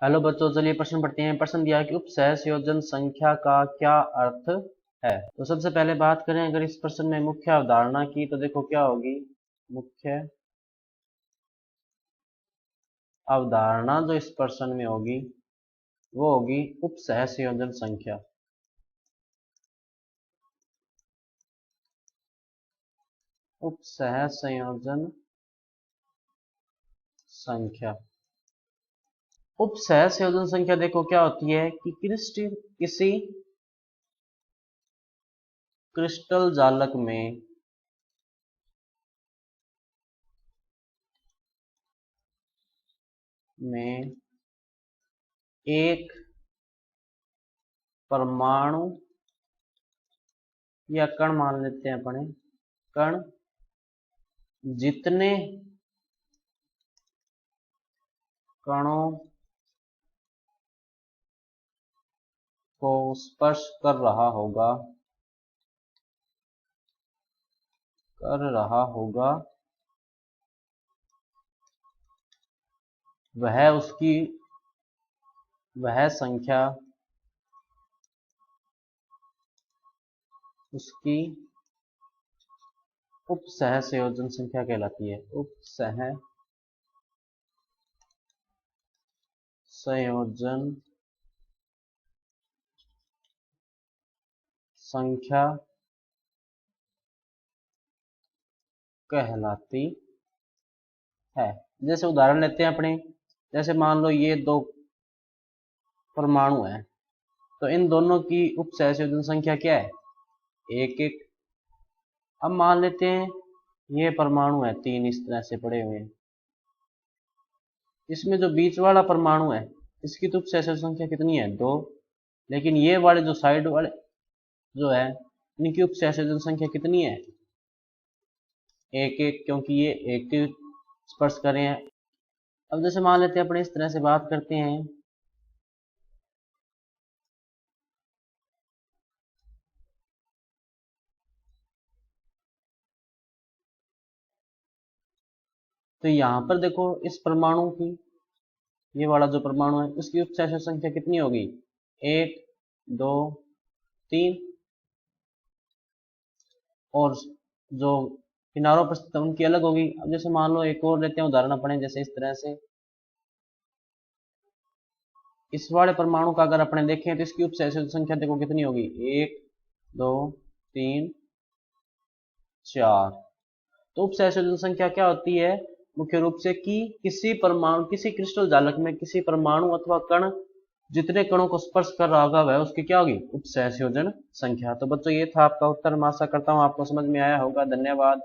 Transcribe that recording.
Hello बच्चों, चलिए प्रश्न पढ़ते हैं। प्रश्न दिया है कि उपसहसंयोजन संख्या का क्या अर्थ है। तो सबसे पहले बात करें अगर इस प्रश्न में मुख्य अवधारणा की, तो देखो क्या होगी। मुख्य अवधारणा जो इस प्रश्न में होगी वो होगी उपसहसंयोजन संख्या। उपसहसंयोजन संख्या। उपसहसंयोजन संख्या देखो क्या होती है कि किसी क्रिस्टल जालक में एक परमाणु या कण मान लेते हैं अपने, कण जितने कणों को स्पर्श कर रहा होगा वह संख्या उसकी उपसहसंयोजन संख्या कहलाती है। उपसहसंयोजन संख्या कहलाती है। जैसे उदाहरण लेते हैं अपने, जैसे मान लो ये दो परमाणु हैं, तो इन दोनों की उपसहसंयोजन संख्या क्या है, एक एक। अब मान लेते हैं ये परमाणु है तीन, इस तरह से पड़े हुए हैं। इसमें जो बीच वाला परमाणु है इसकी तो उपसहसंयोजन संख्या कितनी है, दो। लेकिन ये वाले जो साइड वाले जो है इनकी उपसहसंयोजन संख्या कितनी है, एक एक, क्योंकि ये एक के स्पर्श कर रहे हैं। अब जैसे मान लेते हैं अपने, इस तरह से बात करते हैं, तो यहां पर देखो इस परमाणु की, ये वाला जो परमाणु है उसकी उपसहसंयोजन संख्या कितनी होगी, एक, दो, तीन। और जो किनारों पर स्थित उनकी अलग होगी। अब जैसे मान लो एक और लेते हैं उदाहरण अपने, जैसे इस तरह से इस वाले परमाणु का अगर अपने देखें तो इसकी उपसहसंयोजन संख्या देखो कितनी होगी, एक, दो, तीन, चार। तो उपसहसंयोजन संख्या क्या होती है मुख्य रूप से कि किसी क्रिस्टल जालक में किसी परमाणु अथवा कण जितने कणों को स्पर्श कर रहा होगा वह उसकी क्या होगी, उपसहसंयोजन संख्या। तो बच्चों ये था आपका उत्तर। मैं आशा करता हूँ आपको समझ में आया होगा। धन्यवाद।